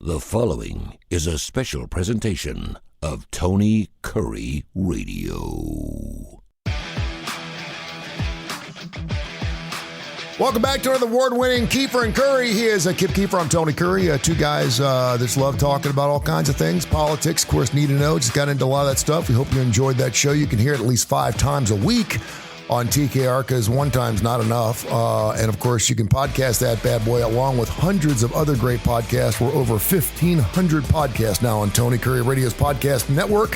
The following is a special presentation of Tony Kurre Radio. Welcome back to another award-winning Keefer and Kurre. He is Kip Keefer. I'm Tony Kurre. Two guys that just love talking about all kinds of things. Politics, of course, need to know. Just got into a lot of that stuff. We hope you enjoyed that show. You can hear it at least 5 times a week on TKR because one time's not enough. And, of course, you can podcast that bad boy along with hundreds of other great podcasts. We're over 1,500 podcasts now on Tony Kurre Radio's podcast network.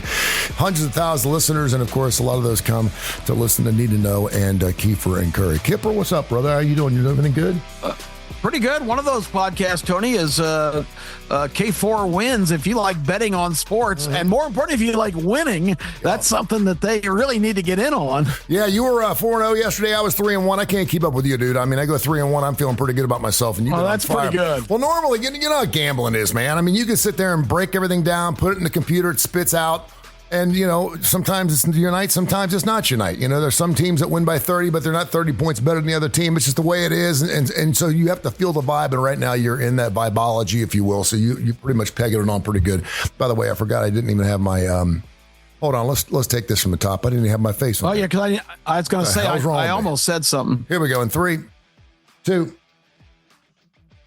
Hundreds of thousands of listeners, and, of course, a lot of those come to listen to Need to Know and Keefer and Kurre. Kipper, what's up, brother? How you doing? You doing anything good? Pretty good. One of those podcasts, Tony, is K4 Wins. If you like betting on sports, and more important, if you like winning, that's something that they really need to get in on. Yeah, you were 4-0 yesterday. I was 3-1. I can't keep up with you, dude. I mean, I go 3-1. I'm feeling pretty good about myself. And you that's pretty good. Well, normally, you know how gambling is, man. I mean, you can sit there and break everything down, put it in the computer, it spits out. And, you know, sometimes it's your night, sometimes it's not your night. You know, there's some teams that win by 30, but they're not 30 points better than the other team. It's just the way it is. And so you have to feel the vibe. And right now you're in that vibology, if you will. So you pretty much pegging it on pretty good. By the way, I forgot I didn't even have my hold on, let's take this from the top. I didn't even have my face on. Oh, yeah, because I was going to say, I almost said something. Here we go. In 3, 2.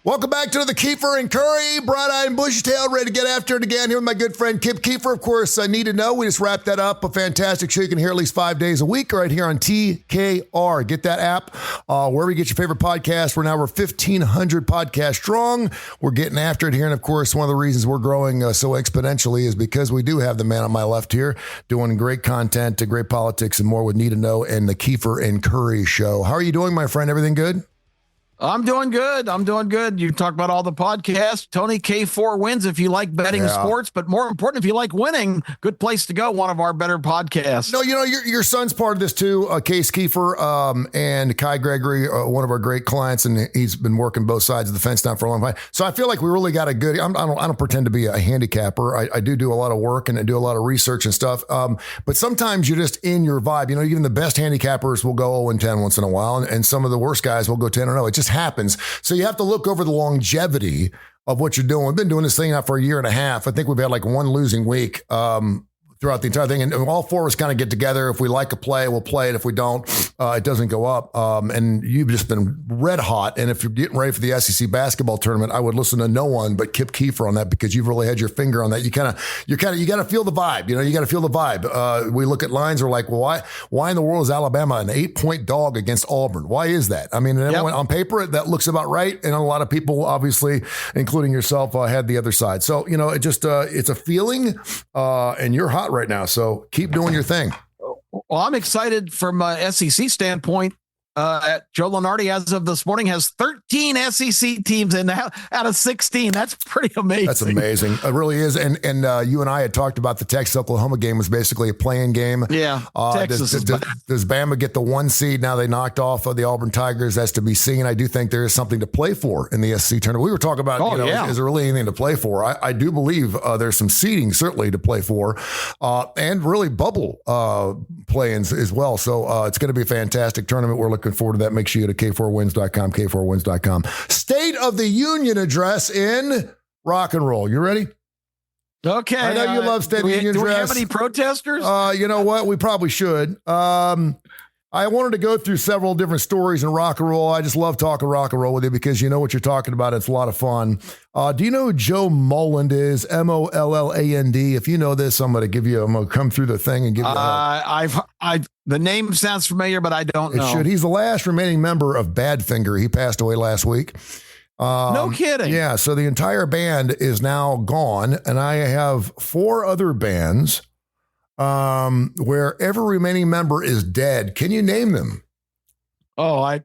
Welcome back to the Keefer and Kurre, bright-eyed and bushy-tailed, ready to get after it again. Here with my good friend Kip Keefer. Of course, I Need to Know. We just wrapped that up. A fantastic show. You can hear at least 5 days a week right here on TKR. Get that app wherever you get your favorite podcast. We're 1,500 podcasts strong. We're getting after it here. And, of course, one of the reasons we're growing so exponentially is because we do have the man on my left here doing great content, great politics, and more with Need to Know and the Keefer and Kurre show. How are you doing, my friend? Everything good? I'm doing good. You talk about all the podcasts. Tony K4 Wins if you like betting sports, but more important, if you like winning, good place to go. One of our better podcasts. No, you know, your son's part of this too, Case Keefer and Kai Gregory, one of our great clients, and he's been working both sides of the fence now for a long time. So I feel like we really got a good, I don't pretend to be a handicapper. I do a lot of work and I do a lot of research and stuff. But sometimes you're just in your vibe. You know, even the best handicappers will go 0-10 once in a while, and some of the worst guys will go 10-0. It just happens. So you have to look over the longevity of what you're doing. We've been doing this thing now for a year and a half. I think we've had like one losing week throughout the entire thing. And all 4 of us kind of get together. If we like a play, we'll play it. If we don't, it doesn't go up. And you've just been red hot. And if you're getting ready for the SEC basketball tournament, I would listen to no one but Kip Keefer on that because you've really had your finger on that. You got to feel the vibe. You know, you got to feel the vibe. We look at lines. We're like, well, why in the world is Alabama an 8-point dog against Auburn? Why is that? I mean, everyone, on paper, that looks about right. And a lot of people, obviously, including yourself, had the other side. So, you know, it just, it's a feeling and you're hot right now. So keep doing your thing. Well, I'm excited from a SEC standpoint. Joe Lunardi, as of this morning, has 13 SEC teams in out of 16. That's pretty amazing. That's amazing. It really is. And you and I had talked about the Texas-Oklahoma game was basically a playing game. Yeah, Texas does Bama get the 1 seed? Now they knocked off the Auburn Tigers. That's to be seen. I do think there is something to play for in the SEC tournament. We were talking about, is there really anything to play for? I do believe there's some seeding certainly to play for and really bubble play-ins as well. So it's going to be a fantastic tournament. We're looking forward to that. Make sure you go to K4Wins.com, K4Wins.com. State of the Union address in rock and roll. You ready? Okay. I know you love State of the Union address. Do we have any protesters? You know what? We probably should. I wanted to go through several different stories in rock and roll. I just love talking rock and roll with you because you know what you're talking about. It's a lot of fun. Do you know who Joe Molland is? Molland. If you know this, I'm going to come through the thing and give you the name sounds familiar, but I don't know. He's the last remaining member of Badfinger. He passed away last week. No kidding. Yeah. So the entire band is now gone. And I have 4 other bands where every remaining member is dead. Can you name them? Oh, I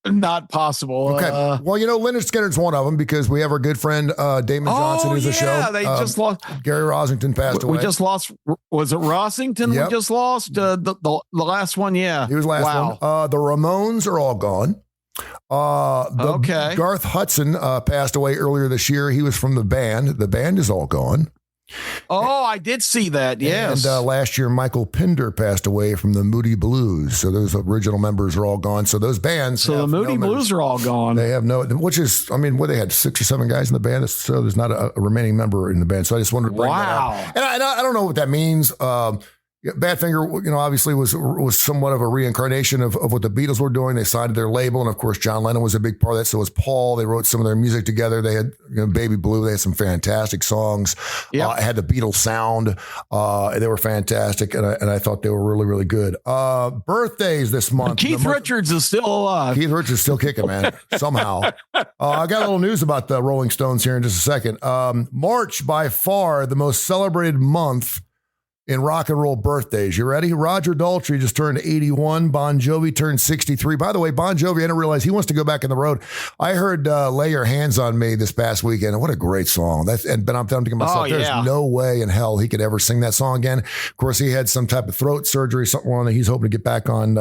not possible. Okay. Well, you know, Leonard Skinner's one of them because we have our good friend Damon Johnson who's a show. Yeah, they just lost. Gary Rosington passed away. We just lost. Was it Rosington? Yep. We just lost the last one. Yeah, he was last one. The Ramones are all gone. Garth Hudson passed away earlier this year. He was from the band. The band is all gone. Oh, I did see that. Yes. And last year, Michael Pinder passed away from the Moody Blues. So those original members are all gone. So those bands. So the Moody Blues are all gone. They have which is, I mean, they had 6 or 7 guys in the band. So there's not a remaining member in the band. So I just wanted to bring that up. And I don't know what that means. Badfinger, obviously was somewhat of a reincarnation of what the Beatles were doing. They signed their label, and of course, John Lennon was a big part of that. So was Paul. They wrote some of their music together. They had Baby Blue. They had some fantastic songs. It had the Beatles sound. They were fantastic, and I thought they were really, really good. Birthdays this month. Keith Richards is still alive. Keith Richards is still kicking, man. Somehow. I got a little news about the Rolling Stones here in just a second. March, by far the most celebrated month in rock and roll birthdays. You ready? Roger Daltrey just turned 81. Bon Jovi turned 63. By the way, Bon Jovi, I didn't realize he wants to go back on the road. I heard Lay Your Hands on Me this past weekend. What a great song. But I'm thinking to myself, there's no way in hell he could ever sing that song again. Of course, he had some type of throat surgery, something wrong. He's hoping to get back on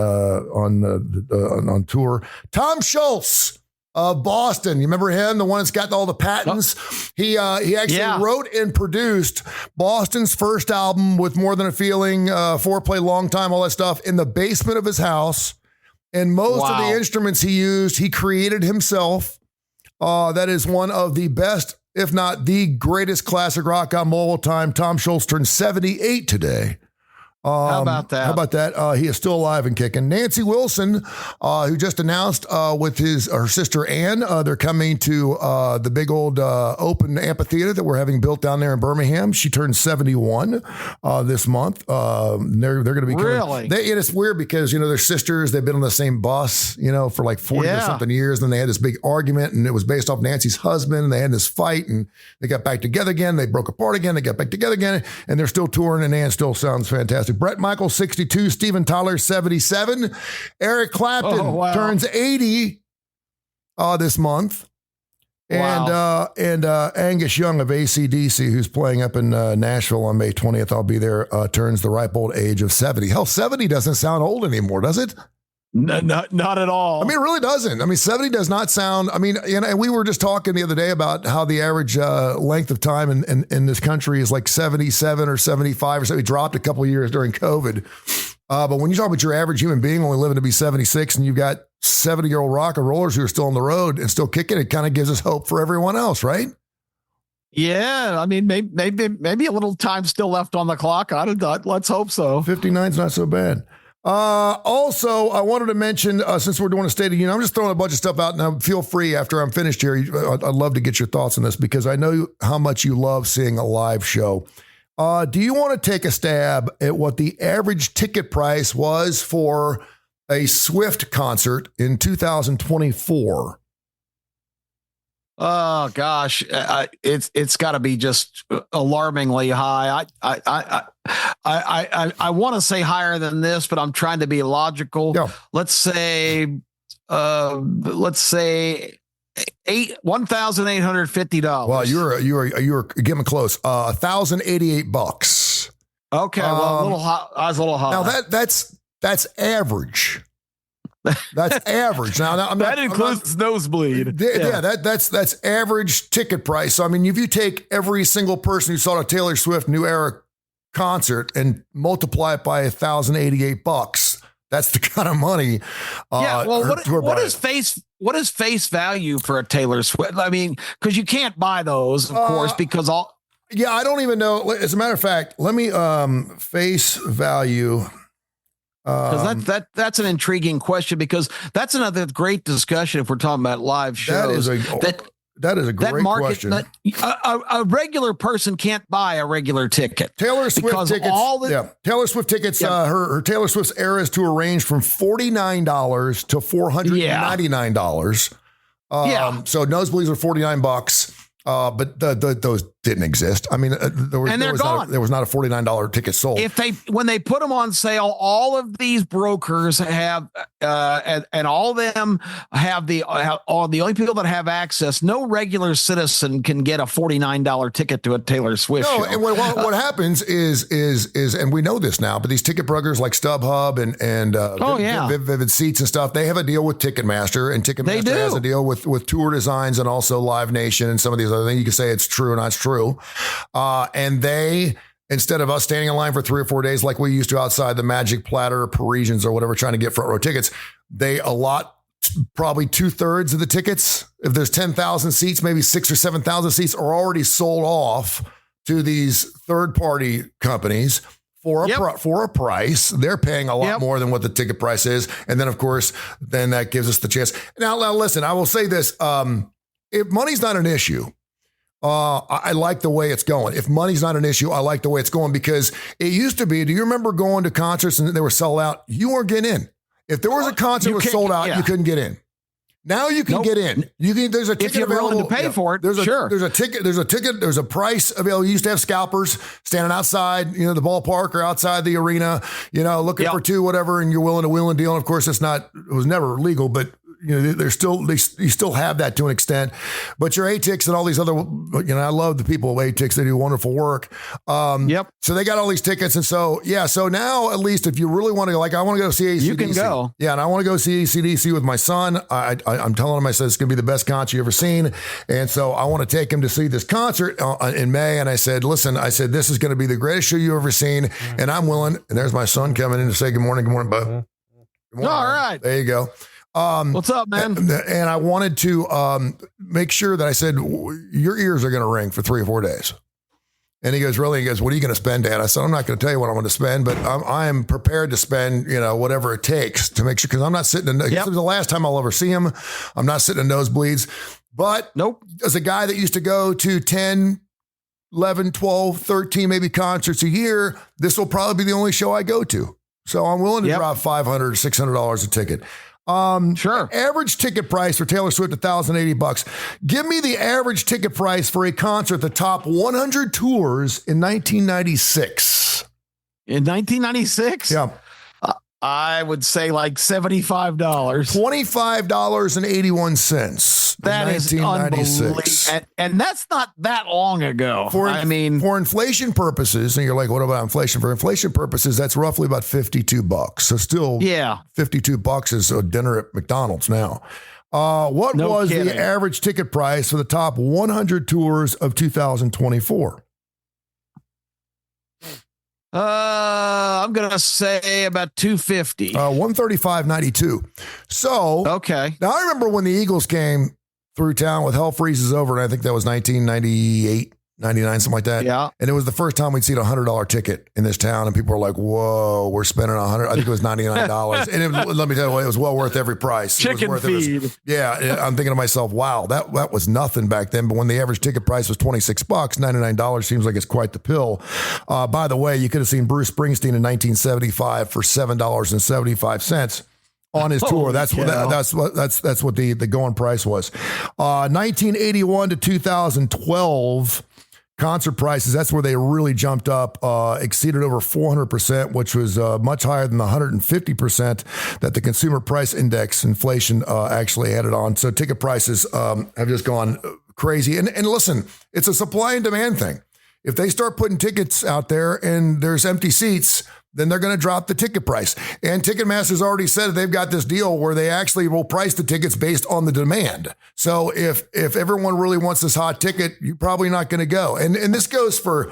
tour. Tom Schultz of Boston. You remember him, the one that's got all the patents? He actually wrote and produced Boston's first album, With More Than a Feeling, Foreplay, Long Time, all that stuff, in the basement of his house. And most of the instruments he used, he created himself. That is one of the best, if not the greatest classic rock album of all time. Tom Schultz turned 78 today. How about that? He is still alive and kicking. Nancy Wilson, who just announced with her sister Ann, they're coming to the big old open amphitheater that we're having built down there in Birmingham. She turned 71 this month. They're going to be coming. Really? It's weird because they're sisters. They've been on the same bus, for like 40 or something years. And then they had this big argument, and it was based off Nancy's husband. And they had this fight, and they got back together again. They broke apart again. They got back together again, and they're still touring. And Ann still sounds fantastic. Brett Michaels, 62. Steven Tyler, 77. Eric Clapton turns 80 this month. And Angus Young of AC/DC, who's playing up in Nashville on May 20th, I'll be there, turns the ripe old age of 70. Hell, 70 doesn't sound old anymore, does it? No, not at all. I mean, it really doesn't. I mean, 70 does not sound, and we were just talking the other day about how the average length of time in this country is like 77 or 75 or so. It dropped a couple of years during COVID. But when you talk about your average human being only living to be 76, and you've got 70-year-old rock and rollers who are still on the road and still kicking, it kind of gives us hope for everyone else, right? Yeah, I mean, maybe a little time still left on the clock. Let's hope so. 59's not so bad. Also, I wanted to mention, since we're doing a State of the Union, I'm just throwing a bunch of stuff out now. Feel free after I'm finished here. I'd love to get your thoughts on this because I know how much you love seeing a live show. Do you want to take a stab at what the average ticket price was for a Swift concert in 2024? Oh gosh, it's got to be just alarmingly high. I want to say higher than this, but I'm trying to be logical. Yeah. Let's say $1,850. Well, you were getting close. $1,088. Okay, well, a little high. I was a little high. Now that's average. That's average. Now that includes nosebleed. Yeah, that's average ticket price. So I mean, if you take every single person who saw a Taylor Swift New Era concert and multiply it by $1,088, that's the kind of money. What is face value for a Taylor Swift? I mean, because you can't buy those, of course, because all. Yeah, I don't even know. As a matter of fact, let me face value. Because that's an intriguing question, because that's another great discussion if we're talking about live shows. That is a great question. A regular person can't buy a regular ticket. Taylor Swift tickets. Taylor Swift tickets. Her Taylor Swift's Eras tour ranged from $49 to $499. So nosebleeds are $49. But those didn't exist. I mean, there was not a $49 ticket sold. When they put them on sale, all of these brokers have, and all of them have the only people that have access. No regular citizen can get a $49 ticket to a Taylor Swift show. And what happens is, and we know this now, but these ticket brokers like StubHub and Vivid Seats and stuff, they have a deal with Ticketmaster, and Ticketmaster has a deal with Tour Designs and also Live Nation and some of these I think you can say it's true or not true. And they, instead of us standing in line for 3 or 4 days like we used to outside the Magic Platter, Parisians, or whatever, trying to get front row tickets, they allot probably 2/3 of the tickets. If there's 10,000 seats, maybe 6,000 or 7,000 seats are already sold off to these third-party companies for a price. They're paying a lot more than what the ticket price is. And then, of course, then that gives us the chance. Now listen, I will say this. If money's not an issue, I like the way it's going. If money's not an issue, I like the way it's going, because it used to be, do you remember going to concerts and they were sold out? You weren't getting in. If there was a concert that was sold out, you couldn't get in. Now you can get in. You can. There's a ticket if you're available willing to pay for it. There's a ticket. There's a price available. You used to have scalpers standing outside, the ballpark or outside the arena, looking for two, whatever, and you're willing to wheel and deal. And of course, it was never legal, but you still have that to an extent. But your ATIX and all these other, I love the people at ATIX. They do wonderful work. So they got all these tickets. And so now at least if you really want to go, like I want to go see AC/DC. You can go. Yeah. And I want to go see AC/DC with my son. I'm telling him, I said, it's going to be the best concert you've ever seen. And so I want to take him to see this concert in May. And I said, listen, this is going to be the greatest show you've ever seen. And I'm willing. And there's my son coming in to say, good morning, bud. Good morning, all right. There you go. What's up, man? And I wanted to make sure that I said, your ears are going to ring for 3 or 4 days. And he goes, really? He goes, what are you going to spend, Dad? I said, I'm not going to tell you what I'm going to spend, but I'm prepared to spend, whatever it takes to make sure, because I'm not sitting in, this was the last time I'll ever see him. I'm not sitting in nosebleeds. But as a guy that used to go to 10, 11, 12, 13, maybe concerts a year, this will probably be the only show I go to. So I'm willing to drop $500 or $600 a ticket. Sure. Average ticket price for Taylor Swift, $1,080. Give me the average ticket price for a concert, the top 100 tours in 1996. In 1996? Yeah. I would say like $75. $25.81. That is unbelievable. And that's not that long ago. For inflation purposes, and you're like, what about inflation? For inflation purposes, that's roughly about $52. So still, $52 is a dinner at McDonald's now. What was the average ticket price for the top 100 tours of 2024? I'm gonna say about $250. $135.92. So now I remember when the Eagles came through town with Hell Freezes Over, and I think that was 1998, 99, something like that. Yeah. And it was the first time we'd seen a $100 ticket in this town, and people were like, "Whoa, we're spending $100." I think it was $99, and let me tell you what, it was well worth every price. Chicken feed. I'm thinking to myself, "Wow, that was nothing back then." But when the average ticket price was $26, $99 seems like it's quite the pill. By the way, you could have seen Bruce Springsteen in 1975 for $7.75. On his tour. That's what the going price was. 1981 to 2012 concert prices. That's where they really jumped up, exceeded over 400%, which was much higher than the 150% that the consumer price index inflation actually added on. So ticket prices have just gone crazy. And listen, it's a supply and demand thing. If they start putting tickets out there and there's empty seats, then they're going to drop the ticket price. And Ticketmaster's already said they've got this deal where they actually will price the tickets based on the demand. So if everyone really wants this hot ticket, you're probably not going to go. And this goes for,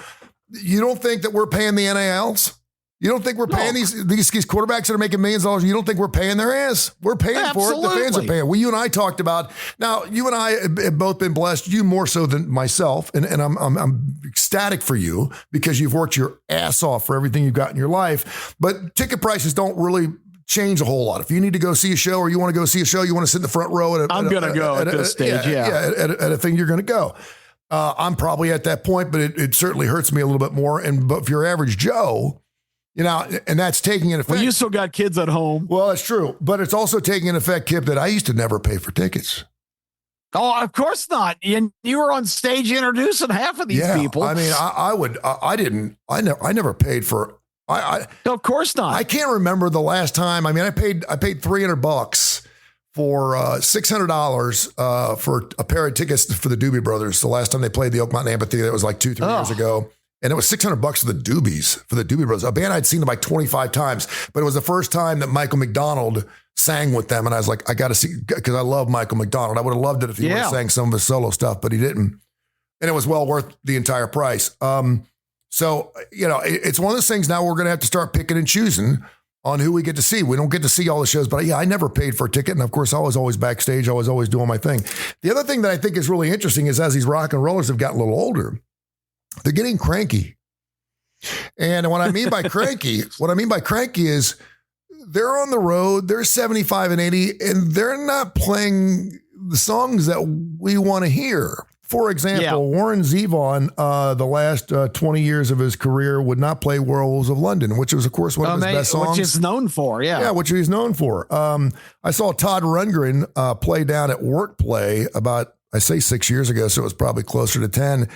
you don't think that we're paying the NILs? You don't think we're paying these quarterbacks that are making millions of dollars? You don't think we're paying their ass? We're paying for it. The fans are paying. Well, you and I talked about, now you and I have both been blessed, you more so than myself. And I'm ecstatic for you because you've worked your ass off for everything you've got in your life. But ticket prices don't really change a whole lot. If you need to go see a show or you want to go see a show, you want to sit in the front row at this stage. At a thing, you're going to go. I'm probably at that point, but it certainly hurts me a little bit more. But if you're average Joe, and that's taking an effect. Well, you still got kids at home. Well, that's true. But it's also taking an effect, Kip, that I used to never pay for tickets. Oh, of course not. And you were on stage introducing half of these people. I mean, I never paid for, of course not. I can't remember the last time. I mean, I paid $300 for $600 for a pair of tickets for the Doobie Brothers. The last time they played the Oak Mountain Amphitheater, that was like 2-3 years ago. And it was $600 for the Doobie Brothers, a band I'd seen them like 25 times. But it was the first time that Michael McDonald sang with them. And I was like, I got to see, because I love Michael McDonald. I would have loved it if he would have sang some of his solo stuff, but he didn't. and it was well worth the entire price. So, it's one of those things now we're going to have to start picking and choosing on who we get to see. We don't get to see all the shows, but I never paid for a ticket. And of course, I was always backstage. I was always doing my thing. The other thing that I think is really interesting is as these rock and rollers have gotten a little older, they're getting cranky. And what I mean by cranky is they're on the road, they're 75 and 80, and they're not playing the songs that we want to hear. For example, Warren Zevon, the last 20 years of his career, would not play Werewolves of London, which was, of course, one of his best songs. Which is known for, Yeah, which he's known for. I saw Todd Rundgren play down at Work Play about, I say 6 years ago, so it was probably closer to 10.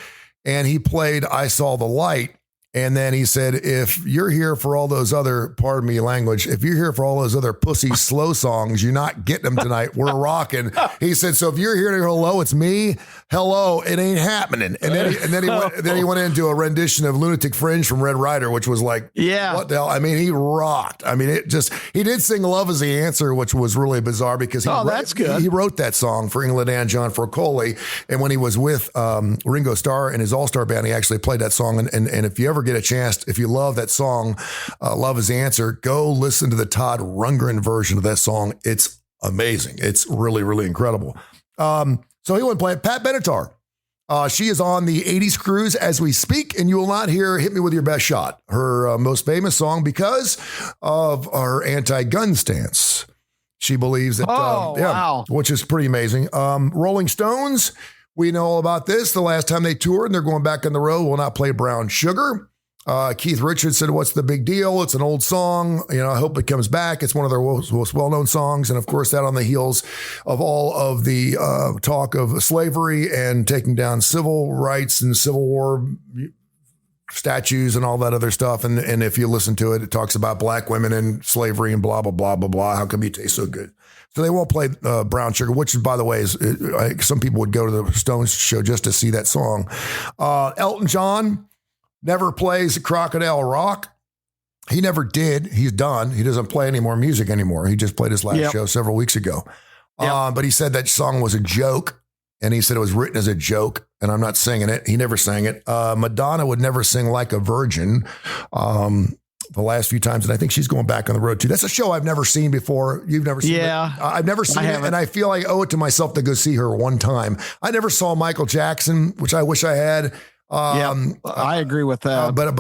And he played I Saw the Light. And then he said, if you're here for all those other, pardon me language, if you're here for all those other pussy slow songs, you're not getting them tonight. We're rocking. He said, so if you're here to hello, it's me. Hello, it ain't happening. And then he went into a rendition of Lunatic Fringe from Red Rider, which was like, what the hell? I mean, he rocked. I mean, he did sing Love Is the Answer, which was really bizarre because that's good. He wrote that song for England and John Frocoli. And when he was with Ringo Starr and his all-star band, he actually played that song. And if you ever get a chance, if you love that song, Love Is the Answer, go listen to the Todd Rundgren version of that song. It's amazing. It's really, really incredible. So he went play Pat Benatar. She is on the 80s cruise as we speak, and you will not hear Hit Me With Your Best Shot, her most famous song, because of her anti-gun stance. She believes that, wow. Which is pretty amazing. Rolling Stones, we know all about this. The last time they toured, and they're going back on the road, will not play Brown Sugar. Keith Richards said, what's the big deal? It's an old song. I hope it comes back. It's one of their most well-known songs. And of course, that on the heels of all of the talk of slavery and taking down civil rights and Civil War statues and all that other stuff. And if you listen to it, it talks about black women and slavery and blah, blah, blah, blah, blah. How come you taste so good? So they won't play Brown Sugar, which, by the way, is some people would go to the Stones show just to see that song. Elton John never plays Crocodile Rock. He never did. He's done. He doesn't play any more music anymore. He just played his last show several weeks ago. But he said that song was a joke, and he said it was written as a joke, and I'm not singing it. He never sang it. Madonna would never sing Like a Virgin the last few times, and I think she's going back on the road too. That's a show I've never seen before. You've never seen it? I've never seen it, and I feel like I owe it to myself to go see her one time. I never saw Michael Jackson, which I wish I had. I agree with that. But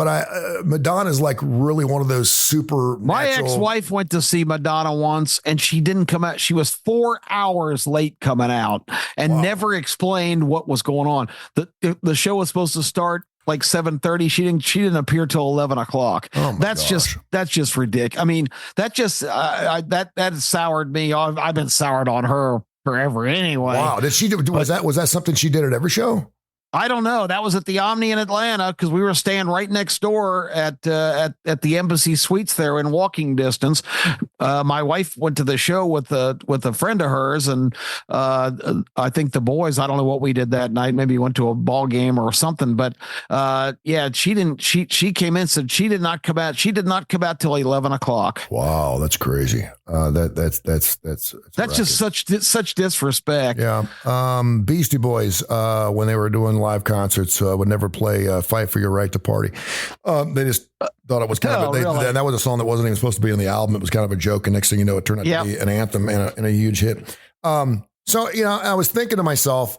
Madonna's like really one of those super. My ex-wife went to see Madonna once, and she didn't come out. She was 4 hours late coming out, and never explained what was going on. The show was supposed to start like 7:30. She didn't appear till 11 o'clock. That's just ridiculous. I mean, that soured me. I've been soured on her forever anyway. Wow. Was that something she did at every show? I don't know. That was at the Omni in Atlanta because we were staying right next door at the Embassy Suites there in walking distance. My wife went to the show with a friend of hers, and I think the boys. I don't know what we did that night. Maybe went to a ball game or something. But she didn't. She came in and said she did not come out. She did not come out till 11 o'clock. Wow, that's crazy. That's just such disrespect. Yeah. Beastie Boys when they were doing live concerts would never play Fight for Your Right to Party. They just thought it was kind of really? That was a song that wasn't even supposed to be on the album. It was kind of a joke, and next thing you know, it turned out to be an anthem and a huge hit. So I was thinking to myself,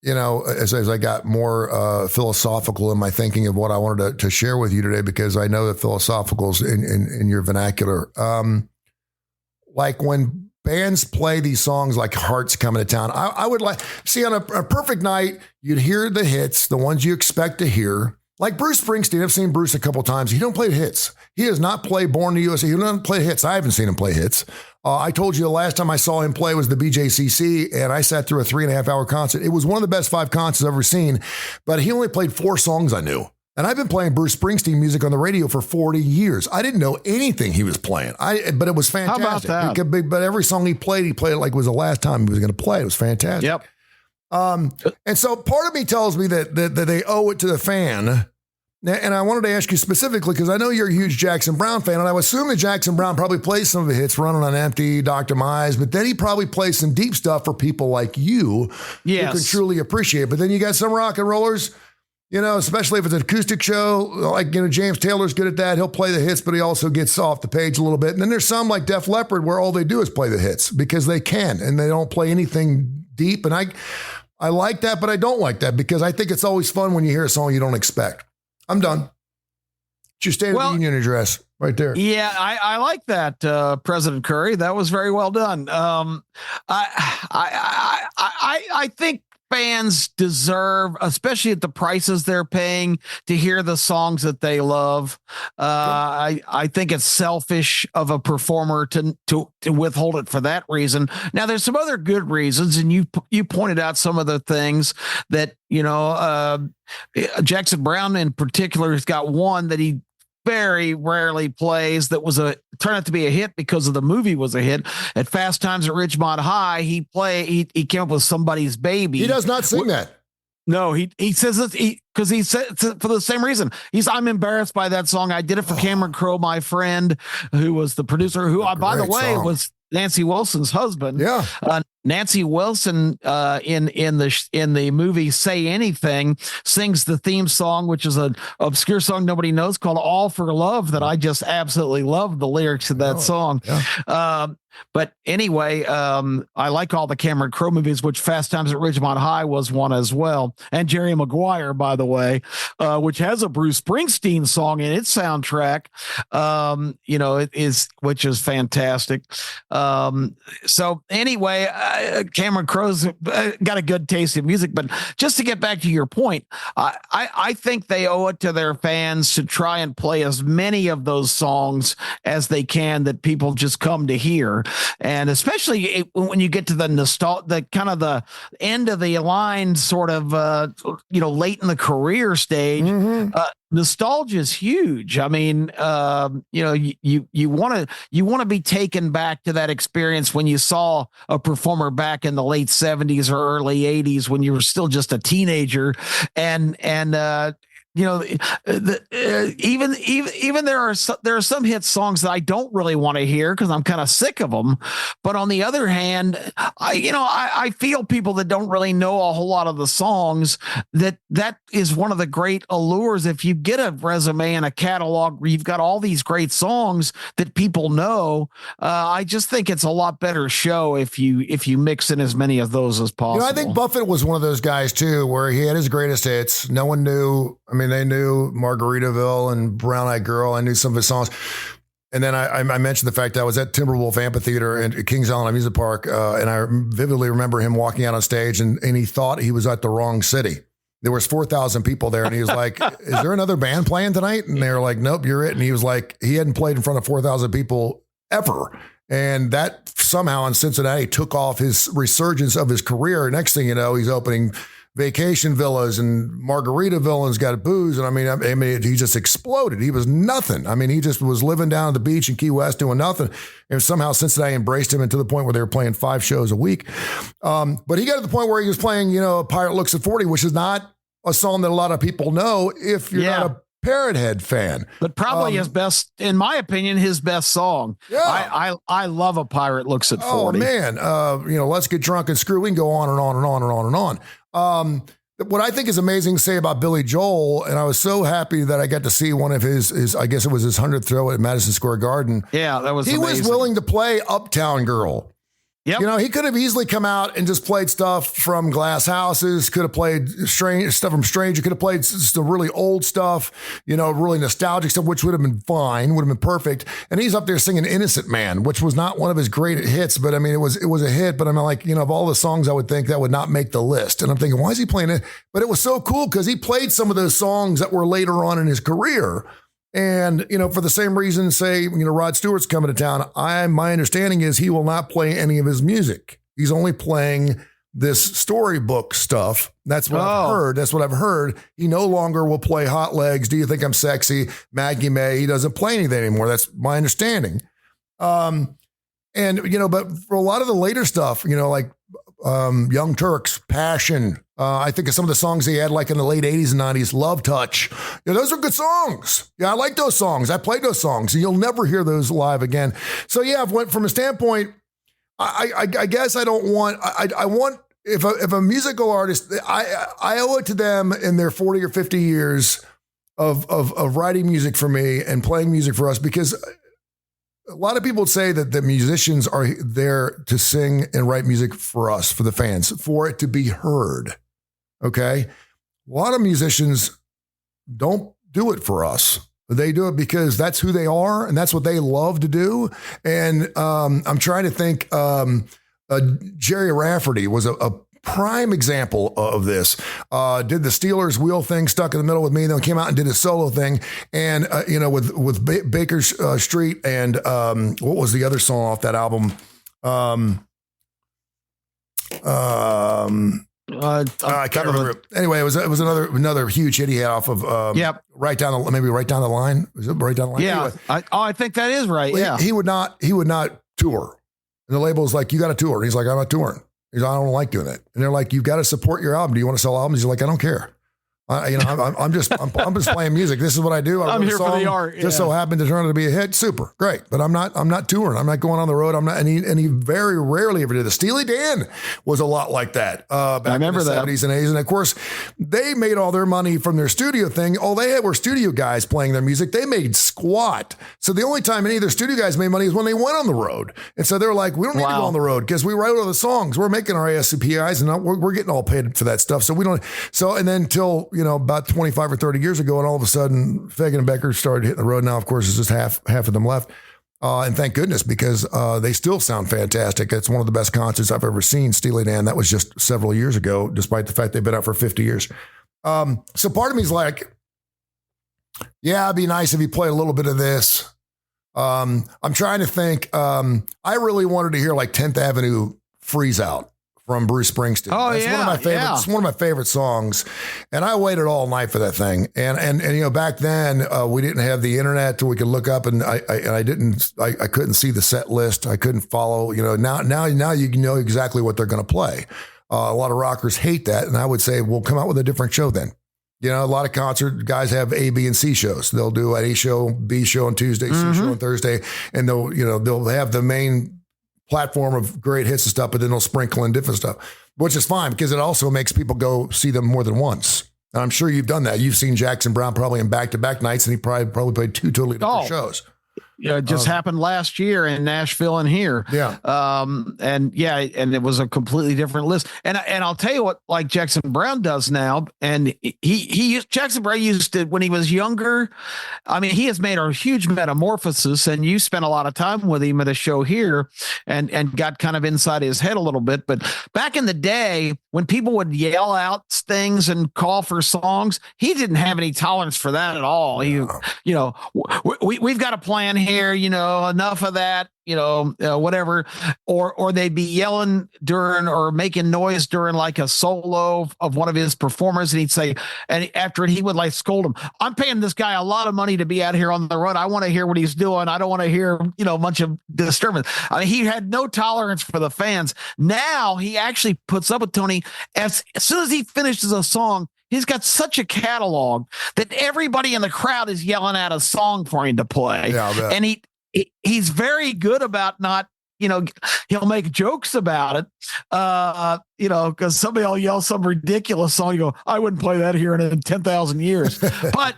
as I got more philosophical in my thinking of what I wanted to share with you today, because I know that philosophical is in your vernacular. Like when bands play these songs like Hearts Coming to Town, I would like see on a perfect night, you'd hear the hits, the ones you expect to hear. Like Bruce Springsteen, I've seen Bruce a couple times. He don't play hits. He does not play Born to USA. He doesn't play hits. I haven't seen him play hits. I told you the last time I saw him play was the BJCC, and I sat through a 3.5 hour concert. It was one of the best 5 concerts I've ever seen, but he only played 4 songs I knew. And I've been playing Bruce Springsteen music on the radio for 40 years. I didn't know anything he was playing. But it was fantastic. How about that? But every song he played it like it was the last time he was going to play. It was fantastic. Yep. And so part of me tells me that they owe it to the fan And I wanted to ask you specifically, because I know you're a huge Jackson Browne fan, and I would assume that Jackson Browne probably plays some of the hits, Running on Empty, Dr. My Eyes, but then he probably plays some deep stuff for people like you who can truly appreciate. But then you got some rock and rollers, especially if it's an acoustic show, like, James Taylor's good at that. He'll play the hits, but he also gets off the page a little bit. And then there's some like Def Leppard where all they do is play the hits because they can, and they don't play anything deep. And I like that, but I don't like that because I think it's always fun when you hear a song you don't expect. I'm done. It's your State of the Union address right there. Yeah, I like that, President Curry. That was very well done. I think fans deserve, especially at the prices they're paying, to hear the songs that they love. I think it's selfish of a performer to withhold it for that reason. Now, there's some other good reasons, and you pointed out some of the things that Jackson Browne in particular has got one that he very rarely plays that turned out to be a hit because of the movie was a hit. At Fast Times at Ridgemont High, he came up with Somebody's Baby. He does not sing that. No, he says it because he said for the same reason. I'm embarrassed by that song. I did it for Cameron Crowe, my friend, who was the producer, who, by the way, was Nancy Wilson's husband. Yeah. Nancy Wilson in the movie Say Anything sings the theme song, which is an obscure song nobody knows called All for Love, that I just absolutely love the lyrics of that song. Yeah. But anyway, I like all the Cameron Crowe movies, which Fast Times at Ridgemont High was one as well. And Jerry Maguire, by the way, which has a Bruce Springsteen song in its soundtrack, which is fantastic. So anyway, Cameron Crowe's got a good taste in music, but just to get back to your point, I think they owe it to their fans to try and play as many of those songs as they can that people just come to hear. And especially when you get to the kind of the end of the line, sort of, late in the career stage, nostalgia is huge. I mean, you want to be taken back to that experience when you saw a performer back in the late 70s or early 80s when you were still just a teenager, and even there are some hit songs that I don't really want to hear because I'm kind of sick of them. But on the other hand, I feel people that don't really know a whole lot of the songs, that is one of the great allures. If you get a resume and a catalog where you've got all these great songs that people know, I just think it's a lot better show if you mix in as many of those as possible. I think Buffett was one of those guys too, where he had his greatest hits. No one knew. I mean, they knew Margaritaville and Brown Eyed Girl. I knew some of his songs. And then I mentioned the fact that I was at Timberwolf Amphitheater in Kings Island Amusement Park, and I vividly remember him walking out on stage, and he thought he was at the wrong city. There was 4,000 people there, and he was like, "Is there another band playing tonight?" And they were like, "Nope, you're it." And he was like, he hadn't played in front of 4,000 people ever. And that somehow in Cincinnati took off his resurgence of his career. Next thing you know, he's opening vacation villas and Margaritaville and's got booze. And I mean, he just exploded. He was nothing. I mean, he just was living down at the beach in Key West doing nothing. And somehow Cincinnati embraced him, and to the point where they were playing 5 shows a week. But he got to the point where he was playing, Pirate Looks at 40, which is not a song that a lot of people know if you're not a Parrot Head fan. But probably his best, in my opinion, his best song. Yeah. I love A Pirate Looks at 40. Oh, man. Let's Get Drunk and Screw. We can go on and on and on and on and on. What I think is amazing to say about Billy Joel, and I was so happy that I got to see one of his I guess it was his 100th throw at Madison Square Garden. Yeah, that was He amazing. was willing to play Uptown Girl. Yep. He could have easily come out and just played stuff from Glass Houses, could have played stuff from Stranger, could have played some really old stuff, really nostalgic stuff, which would have been fine, would have been perfect. And he's up there singing Innocent Man, which was not one of his great hits, but I mean, it was a hit. But I'm like, of all the songs, I would think that would not make the list. And I'm thinking, why is he playing it? But it was so cool because he played some of those songs that were later on in his career. And, for the same reason, say, Rod Stewart's coming to town, my understanding is he will not play any of his music. He's only playing this storybook stuff. That's what I've heard. That's what I've heard. He no longer will play Hot Legs, Do You Think I'm Sexy, Maggie May. He doesn't play anything anymore. That's my understanding. But for a lot of the later stuff, like Young Turks, Passion. I think of some of the songs they had like in the late 80s and 90s, Love Touch. Yeah, those are good songs. Yeah, I like those songs. I played those songs, and you'll never hear those live again. So yeah, I've went from a standpoint, I guess I don't want, I want, if a musical artist, I owe it to them in their 40 or 50 years of writing music for me and playing music for us, because a lot of people say that the musicians are there to sing and write music for us, for the fans, for it to be heard. Okay. A lot of musicians don't do it for us. They do it because that's who they are and that's what they love to do. And I'm trying to think, Jerry Rafferty was a prime example of this. Did the Steelers wheel thing, Stuck in the Middle with Me, then came out and did a solo thing. And, with Baker Street and what was the other song off that album? I can't remember. Anyway, it was another huge hit he had off of Right Down the Line. Was it Right Down the Line? Yeah, anyway, I think that is right. Yeah, he would not tour, and the label was like, "You got to tour." And he's like, "I'm not touring." He's like, "I don't like doing it." And they're like, "You've got to support your album. Do you want to sell albums?" He's like, "I don't care. I'm just playing music. This is what I do. I'm here for the art. Yeah. Just so happened to turn out to be a hit. Super great. But I'm not touring. I'm not going on the road. I'm not. And he very rarely ever did this. Steely Dan was a lot like that. Back I remember in the 70s and 80s. And of course, they made all their money from their studio thing. All they had were studio guys playing their music. They made squat. So the only time any of their studio guys made money is when they went on the road. And so they're like, we don't need to go on the road because we write all the songs. We're making our ASCPIs and we're getting all paid for that stuff. So we don't. So and then till about 25 or 30 years ago, and all of a sudden, Fagan and Becker started hitting the road. Now, of course, there's just half of them left. And thank goodness, because they still sound fantastic. It's one of the best concerts I've ever seen, Steely Dan. That was just several years ago, despite the fact they've been out for 50 years. So part of me is like, yeah, it'd be nice if you played a little bit of this. I'm trying to think. I really wanted to hear like 10th Avenue Freeze Out from Bruce Springsteen. Oh, That's one of my favorite. It's one of my favorite songs, and I waited all night for that thing. And back then we didn't have the internet, so we could look up, and I couldn't see the set list. I couldn't follow. Now you know exactly what they're going to play. A lot of rockers hate that, and I would say, well, come out with a different show then. A lot of concert guys have A, B, and C shows. They'll do an A show, B show on Tuesday, C show on Thursday, and they'll have the main platform of great hits and stuff, but then they'll sprinkle in different stuff, which is fine because it also makes people go see them more than once. And I'm sure you've done that. You've seen Jackson Browne probably in back-to-back nights, and he probably played two totally different shows. Yeah, it just happened last year in Nashville and here. Yeah. And it was a completely different list. And I'll tell you what, like Jackson Browne does now. And Jackson Browne used to, when he was younger, I mean, he has made a huge metamorphosis, and you spent a lot of time with him at a show here and got kind of inside his head a little bit. But back in the day, when people would yell out things and call for songs, he didn't have any tolerance for that at all. We've got a plan here, enough of that, whatever, or they'd be yelling during or making noise during like a solo of one of his performers. And he'd say, and after it, he would like scold him. I'm paying this guy a lot of money to be out here on the road. I want to hear what he's doing. I don't want to hear, a bunch of disturbance. I mean, he had no tolerance for the fans. Now he actually puts up with Tony. As soon as he finishes a song, he's got such a catalog that everybody in the crowd is yelling out a song for him to play. Yeah, and he's very good about not, he'll make jokes about it, because somebody will yell some ridiculous song. You go, I wouldn't play that here in 10,000 years. But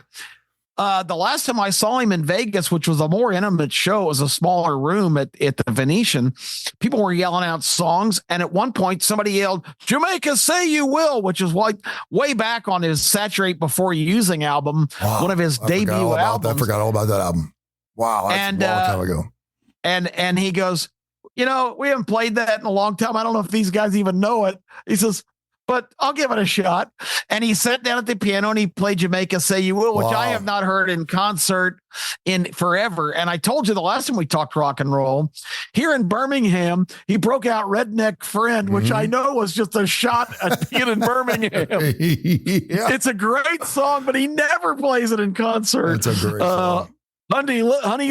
the last time I saw him in Vegas, which was a more intimate show, it was a smaller room at the Venetian, people were yelling out songs. And at one point, somebody yelled, Jamaica Say You Will, which is like way back on his Saturate Before Using album, one of his debut albums. I forgot all about that album. Wow, that's a long time ago. And he goes, we haven't played that in a long time. I don't know if these guys even know it. He says, but I'll give it a shot. And he sat down at the piano and he played Jamaica Say You Will, which I have not heard in concert in forever. And I told you the last time we talked rock and roll, here in Birmingham, he broke out Redneck Friend, which I know was just a shot at being in Birmingham. It's a great song, but he never plays it in concert. It's a great song. honey,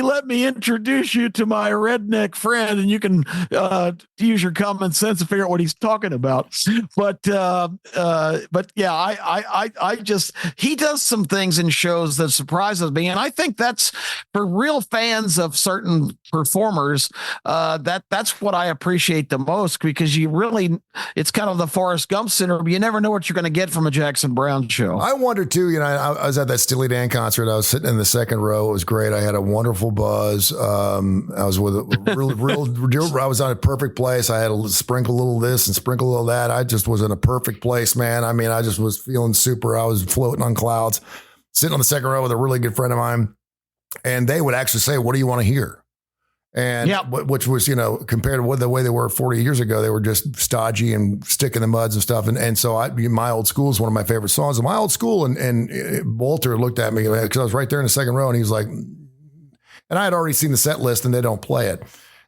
let me introduce you to my redneck friend, and you can use your common sense to figure out what he's talking about. But yeah, I just, he does some things in shows that surprises me, and I think that's for real fans of certain performers. That's what I appreciate the most, because it's kind of the Forrest Gump syndrome. You never know what you're going to get from a Jackson Browne show. I wonder too. I was at that Steely Dan concert. I was sitting in the second row. It was great. I had a wonderful buzz. I was with I was on a perfect place. I had to sprinkle a little this and sprinkle a little that. I just was in a perfect place, man. I mean, I just was feeling super. I was floating on clouds, sitting on the second row with a really good friend of mine. And they would actually say, "What do you want to hear?" And which was, compared to the way they were 40 years ago, they were just stodgy and stick in the muds and stuff. And so My Old School is one of my favorite songs. And My Old School, and Walter looked at me because I was right there in the second row, and he was like, and I had already seen the set list and they don't play it.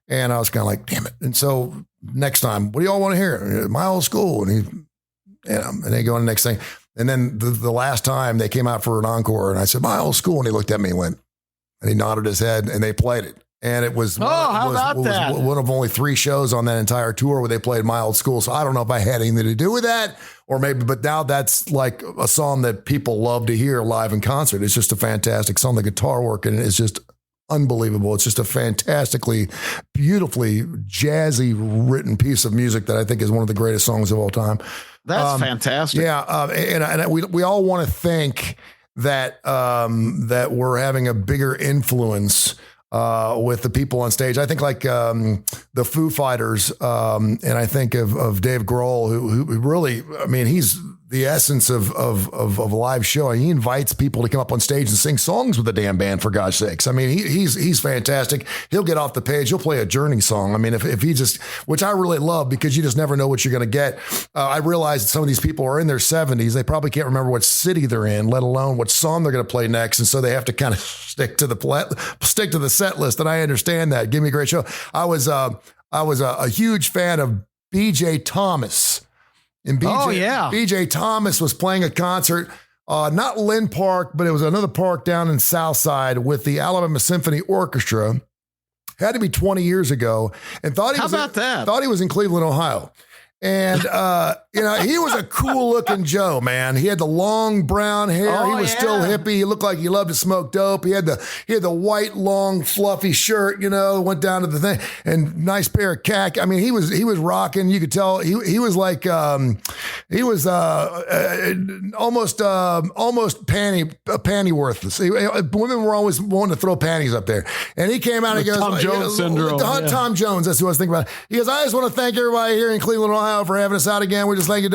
And I was kind of like, damn it. And so next time, what do y'all want to hear? My Old School. And and they go on the next thing. And then the last time they came out for an encore, and I said, My Old School. And he looked at me and went, and he nodded his head, and they played it. And it was, one of only 3 shows on that entire tour where they played My Old School. So I don't know if I had anything to do with that, or maybe, but now that's like a song that people love to hear live in concert. It's just a fantastic song. The guitar work in it is just unbelievable. It's just a fantastically, beautifully jazzy written piece of music that I think is one of the greatest songs of all time. That's fantastic. Yeah. And we all want to think that, that we're having a bigger influence with the people on stage. I think like the Foo Fighters, and I think of Dave Grohl, who really, I mean, he's the essence of a live show. He invites people to come up on stage and sing songs with the damn band, for God's sakes. I mean, he's fantastic. He'll get off the page. He'll play a Journey song. I mean, if he just, which I really love, because you just never know what you're going to get. I realize that some of these people are in their 70s. They probably can't remember what city they're in, let alone what song they're going to play next. And so they have to kind of stick to the set list. And I understand that. Give me a great show. I was a huge fan of BJ Thomas. And BJ Thomas was playing a concert, not Lynn Park, but it was another park down in Southside with the Alabama Symphony Orchestra. Had to be 20 years ago, and thought he was in Cleveland, Ohio. And, he was a cool looking Joe, man. He had the long brown hair. He was still hippie. He looked like he loved to smoke dope. He had the white, long, fluffy shirt, went down to the thing, and nice pair of khaki. I mean, he was rocking. You could tell he was like, he was, almost panty worthless. Women were always wanting to throw panties up there. And he came out and he goes, Tom Jones syndrome. Tom Jones. That's who I was thinking about. He goes, I just want to thank everybody here in Cleveland, Ohio, for having us out again. We're just like and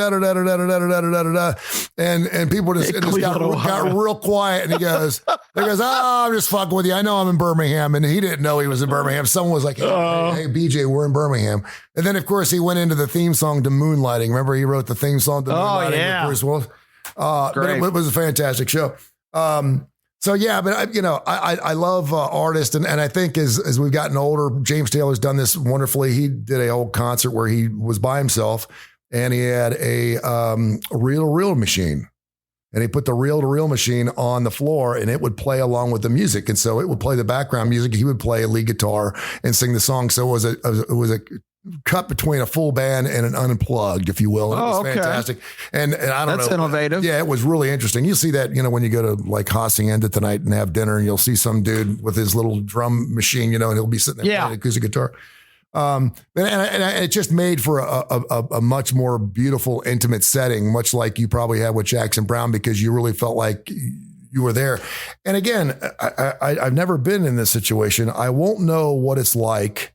people just got real quiet. And he goes, I'm just fucking with you. I know I'm in Birmingham. And he didn't know he was in Birmingham. Someone was like, hey, BJ, we're in Birmingham. And then of course he went into the theme song to Moonlighting. Remember, he wrote the theme song to Moonlighting with Bruce Willis. But it was a fantastic show. So yeah, but I love artists, and I think as we've gotten older, James Taylor's done this wonderfully. He did a whole concert where he was by himself, and he had a reel-to-reel machine, and he put the reel-to-reel machine on the floor, and it would play along with the music, and so it would play the background music. He would play a lead guitar and sing the song. So it was a cut between a full band and an unplugged, if you will. And it was fantastic. And I don't know. That's innovative. Yeah, it was really interesting. You'll see that, when you go to like Hacienda tonight and have dinner, and you'll see some dude with his little drum machine, and he'll be sitting there playing acoustic guitar. And it just made for a much more beautiful, intimate setting, much like you probably had with Jackson Browne, because you really felt like you were there. And again, I've never been in this situation. I won't know what it's like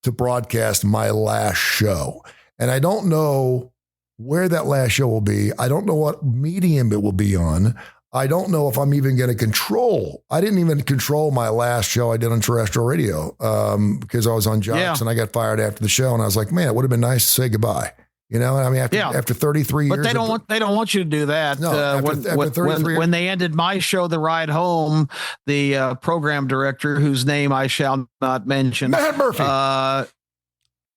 to broadcast my last show. And I don't know where that last show will be. I don't know what medium it will be on. I don't know if I'm even going to control. I didn't even control my last show I did on terrestrial radio because I was on jobs and I got fired after the show. And I was like, man, it would have been nice to say goodbye. I mean, after 33 years. But they don't want you to do that. No, after 33 when they ended my show, The Ride Home, the program director, whose name I shall not mention, Matt Murphy.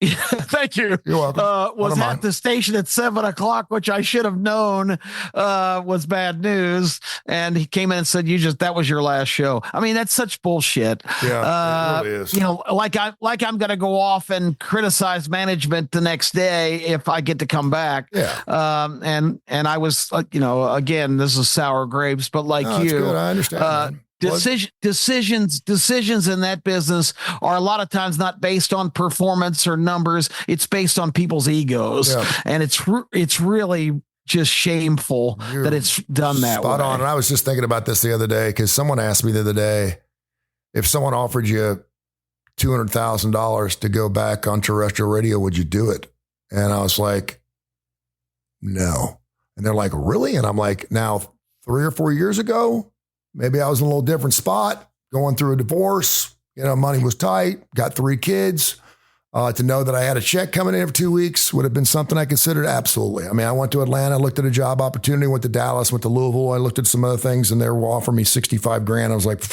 Thank you. You're welcome. Was at the station at 7:00, which I should have known was bad news. And he came in and said, that was your last show. I mean, that's such bullshit. Yeah, it really is. Like I'm going to go off and criticize management the next day if I get to come back. Yeah. And I was, again, this is sour grapes, but That's good. I understand. Decisions in that business are a lot of times not based on performance or numbers. It's based on people's egos, and it's really just shameful that it's done that way. Spot on. And I was just thinking about this the other day because someone asked me the other day if someone offered you $200,000 to go back on terrestrial radio, would you do it? And I was like, no. And they're like, really? And I'm like, now 3 or 4 years ago, maybe I was in a little different spot, going through a divorce. Money was tight, got 3 kids. To know that I had a check coming in every 2 weeks would have been something I considered. Absolutely. I mean, I went to Atlanta, looked at a job opportunity, went to Dallas, went to Louisville. I looked at some other things and they were offering me $65,000. I was like,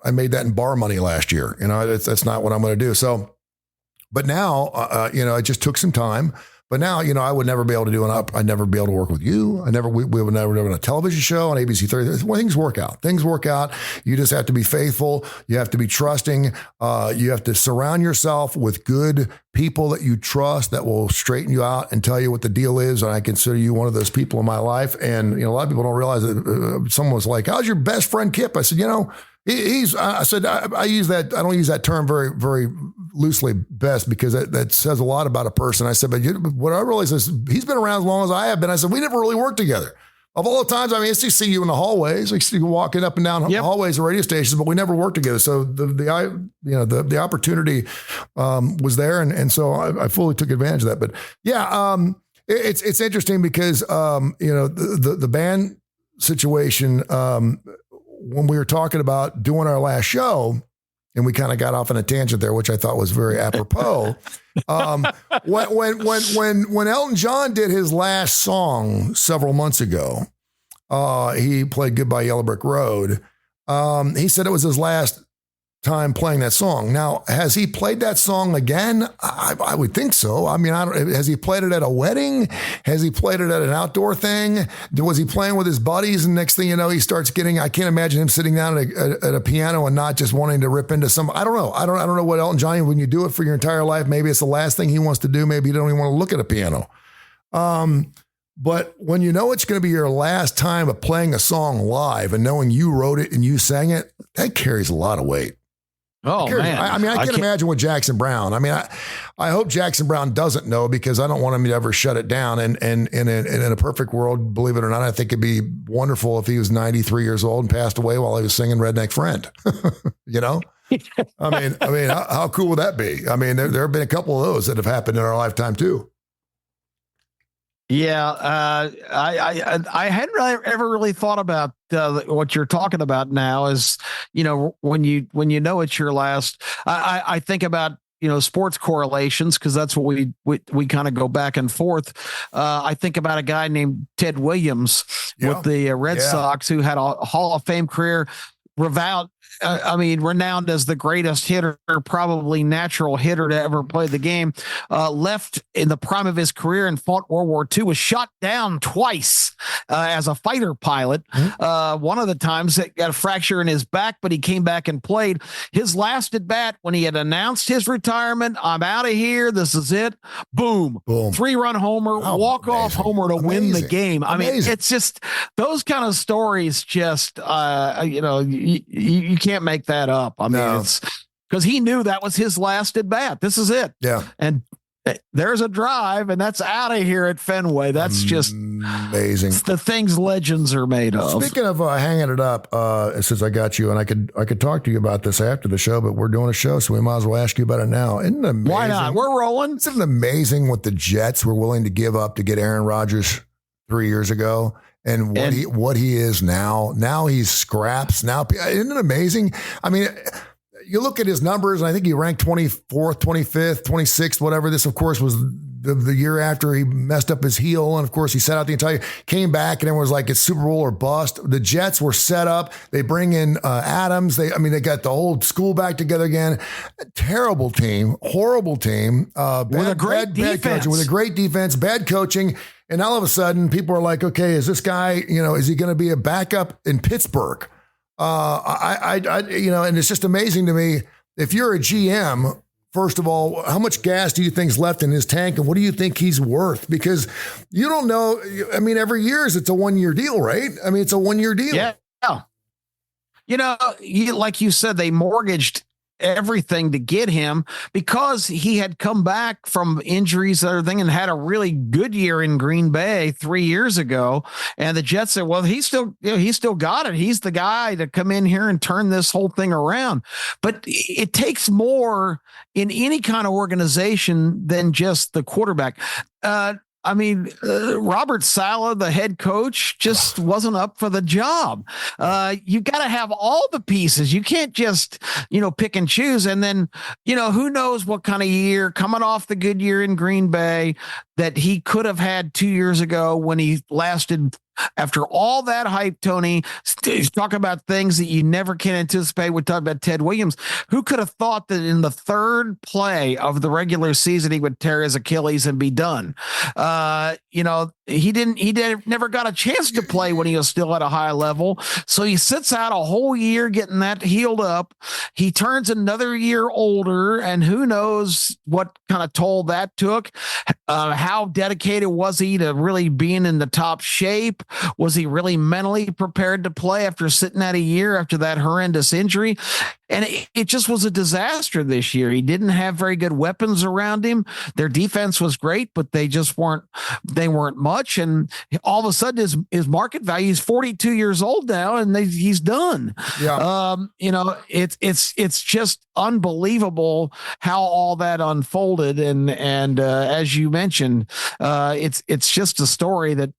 I made that in bar money last year. That's not what I'm going to do. So, but now, it just took some time. But now, I would never be able to do I'd never be able to work with you. We would never do a television show on ABC 30. Well, things work out. You just have to be faithful. You have to be trusting. You have to surround yourself with good people that you trust that will straighten you out and tell you what the deal is. And I consider you one of those people in my life. And, a lot of people don't realize that someone was like, how's your best friend Kip? I said, I use that. I don't use that term very, very loosely, best, because that says a lot about a person. I said, but what I realized is he's been around as long as I have been. I said, we never really worked together. Of all the times, I used to see you in the hallways, I used to walking up and down hallways of radio stations, but we never worked together. So the opportunity was there, and so I fully took advantage of that. But it's interesting because the band situation. When we were talking about doing our last show, and we kind of got off on a tangent there, which I thought was very apropos. When Elton John did his last song several months ago, he played "Goodbye Yellow Brick Road." He said it was his last time playing that song. Now, has he played that song again? I would think so. I mean, has he played it at a wedding? Has he played it at an outdoor thing? Was he playing with his buddies? And next thing you know, he starts getting, I can't imagine him sitting down at a piano and not just wanting to rip into some, I don't know. I don't know what Elton John, when you do it for your entire life, maybe it's the last thing he wants to do. Maybe you don't even want to look at a piano. But when you know it's going to be your last time of playing a song live and knowing you wrote it and you sang it, that carries a lot of weight. Oh, man. I can't imagine with Jackson Browne. I mean, I hope Jackson Browne doesn't know, because I don't want him to ever shut it down. And in a perfect world, believe it or not, I think it'd be wonderful if he was 93 years old and passed away while he was singing Redneck Friend. I mean, how cool would that be? I mean, there have been a couple of those that have happened in our lifetime too. Yeah, I hadn't ever really thought about what you're talking about now. Is when you know it's your last. I think about sports correlations, because that's what we kind of go back and forth. I think about a guy named Ted Williams with the Red Sox, who had a Hall of Fame career. Renowned as the greatest hitter, probably natural hitter to ever play the game, left in the prime of his career and fought World War II, was shot down twice as a fighter pilot. One of the times that got a fracture in his back, but he came back and played. His last at bat, when he had announced his retirement, I'm out of here, this is it. Boom. 3-run homer, walk-off homer to win the game. I mean, it's just those kind of stories. Just you can't make that up. I mean, it's because he knew that was his last at bat. This is it. Yeah. And there's a drive, and that's out of here at Fenway. That's just amazing. The things legends are made of. Speaking of hanging it up, since I got you, and I could talk to you about this after the show, but we're doing a show, so we might as well ask you about it now. Isn't it amazing? Why not? We're rolling. Isn't it amazing what the Jets were willing to give up to get Aaron Rodgers 3 years ago? And what he is now. Now he's scraps. Now, isn't it amazing? I mean, you look at his numbers, and I think he ranked 24th, 25th, 26th, whatever. This, of course, was the year after he messed up his heel. And of course he sat out the entire, came back and everyone was like, it's Super Bowl or bust. The Jets were set up. They bring in Adams. They got the whole school back together again. Terrible team, horrible team. With a great defense. Bad coaching, with a great defense, bad coaching. And all of a sudden people are like, okay, is this guy, is he going to be a backup in Pittsburgh? And it's just amazing to me. If you're a GM, first of all, how much gas do you think's left in his tank, and what do you think he's worth? Because you don't know. I mean, every year it's a 1-year deal, right? I mean, it's a 1-year deal. Yeah. Like you said, they mortgaged everything to get him because he had come back from injuries and everything and had a really good year in Green Bay 3 years ago. And the Jets said, well, he's still got it. He's the guy to come in here and turn this whole thing around. But it takes more in any kind of organization than just the quarterback. Robert Saleh, the head coach, just wasn't up for the job. You got to have all the pieces. You can't just, pick and choose. And then, who knows what kind of year coming off the good year in Green Bay that he could have had 2 years ago when he lasted. After all that hype, Tony, he's talking about things that you never can anticipate. We're talking about Ted Williams. Who could have thought that in the third play of the regular season, he would tear his Achilles and be done? He never got a chance to play when he was still at a high level. So he sits out a whole year getting that healed up. He turns another year older, and who knows what kind of toll that took. How dedicated was he to really being in the top shape? Was he really mentally prepared to play after sitting out a year after that horrendous injury? And it just was a disaster this year. He didn't have very good weapons around him. Their defense was great, but they weren't much. And all of a sudden his market value is 42 years old now, and he's done. Yeah. It's just unbelievable how all that unfolded. And as you mentioned, it's just a story that,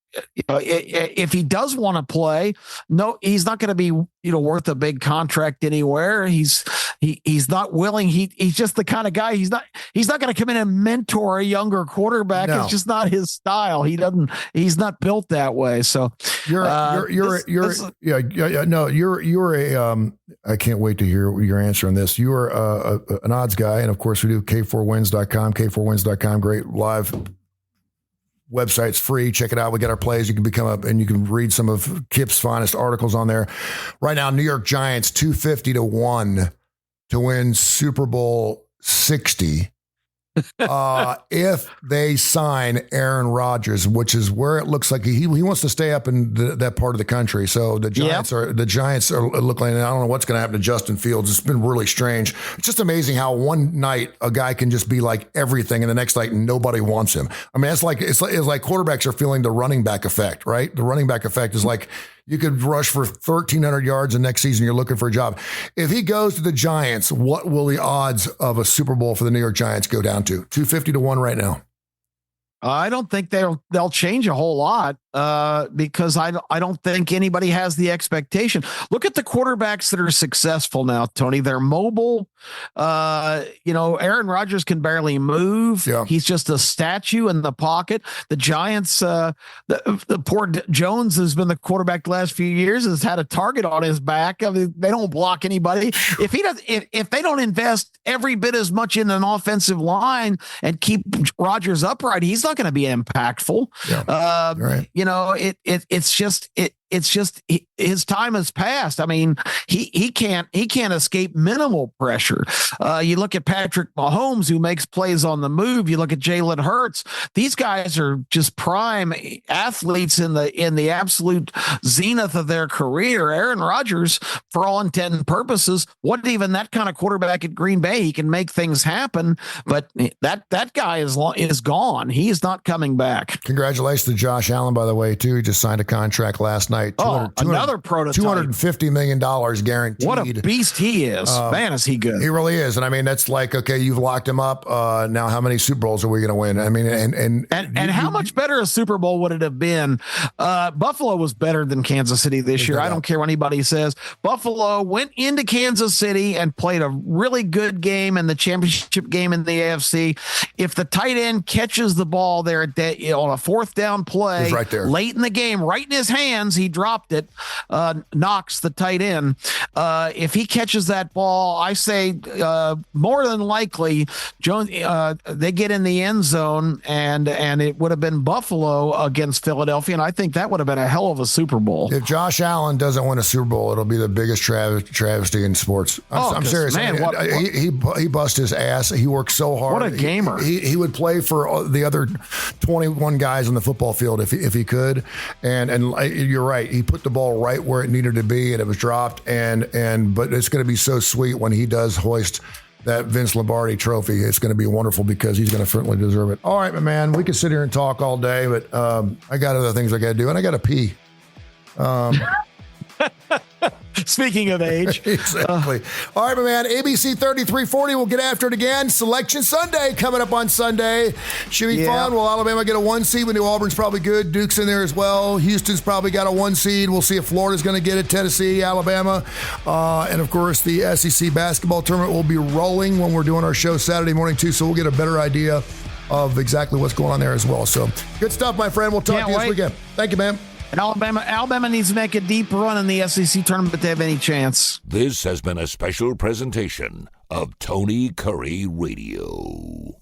if he does want to play, no, he's not going to be, worth a big contract anywhere. He's not willing. He's just the kind of guy. He's not going to come in and mentor a younger quarterback. No. It's just not his style. He's not built that way. So I can't wait to hear your answer on this. You are an odds guy. And of course we do K4wins.com, K4wins.com. Great live website's free. Check it out. We got our plays. You can become and you can read some of Kip's finest articles on there. Right now, New York Giants 250-1 to win Super Bowl 60. If they sign Aaron Rodgers, which is where it looks like he wants to stay up in that part of the country. So the Giants are look like, I don't know what's going to happen to Justin Fields. It's been really strange. It's just amazing how one night a guy can just be like everything, and the next night nobody wants him. I mean, it's like quarterbacks are feeling the running back effect, right? The running back effect is like, you could rush for 1,300 yards and next season you're looking for a job. If he goes to the Giants, what will the odds of a Super Bowl for the New York Giants go down to? 250-1 right now. I don't think they'll change a whole lot because I don't think anybody has the expectation. Look at the quarterbacks that are successful now, Tony. They're mobile. Aaron Rodgers can barely move. Yeah. He's just a statue in the pocket. The Giants, the poor Jones has been the quarterback the last few years, has had a target on his back. I mean, they don't block anybody. If they don't invest every bit as much in an offensive line and keep Rodgers upright, he's not going to be impactful. Yeah, right. It's just his time has passed. I mean, he can't escape minimal pressure. You look at Patrick Mahomes, who makes plays on the move. You look at Jalen Hurts. These guys are just prime athletes in the absolute zenith of their career. Aaron Rodgers, for all intent and purposes, wasn't even that kind of quarterback at Green Bay. He can make things happen, but that guy is gone. He is not coming back. Congratulations to Josh Allen, by the way, too. He just signed a contract last night. night. Another prototype. $250 million guaranteed. What a beast he is. Man, is he good. He really is. And I mean, that's like, okay, you've locked him up. Now how many Super Bowls are we going to win? I mean, and how much better a Super Bowl would it have been? Buffalo was better than Kansas City this year. I don't care what anybody says. Buffalo went into Kansas City and played a really good game in the championship game in the AFC. If the tight end catches the ball there on a fourth down play right there late in the game, right in his hands, he dropped it. Knox, the tight end. If he catches that ball, I say more than likely, Jones. They get in the end zone, and it would have been Buffalo against Philadelphia, and I think that would have been a hell of a Super Bowl. If Josh Allen doesn't win a Super Bowl, it'll be the biggest travesty in sports. I'm serious. Man, he bust his ass. He worked so hard. What a gamer. He would play for the other 21 guys on the football field if he could. And you're right. He put the ball right where it needed to be, and it was dropped. But it's going to be so sweet when he does hoist that Vince Lombardi trophy. It's going to be wonderful because he's going to certainly deserve it. All right, my man, we could sit here and talk all day, but I got other things I got to do, and I got to pee. Speaking of age. Exactly. All right, my man, ABC 3340, we'll get after it again. Selection Sunday coming up on Sunday. Should be fun. Will Alabama get a 1 seed? We knew Auburn's probably good. Duke's in there as well. Houston's probably got a 1 seed. We'll see if Florida's going to get it. Tennessee, Alabama. And, of course, the SEC basketball tournament will be rolling when we're doing our show Saturday morning, too, so we'll get a better idea of exactly what's going on there as well. So, good stuff, my friend. We'll talk to you this weekend. Thank you, man. And Alabama needs to make a deep run in the SEC tournament to have any chance. This has been a special presentation of Tony Curry Radio.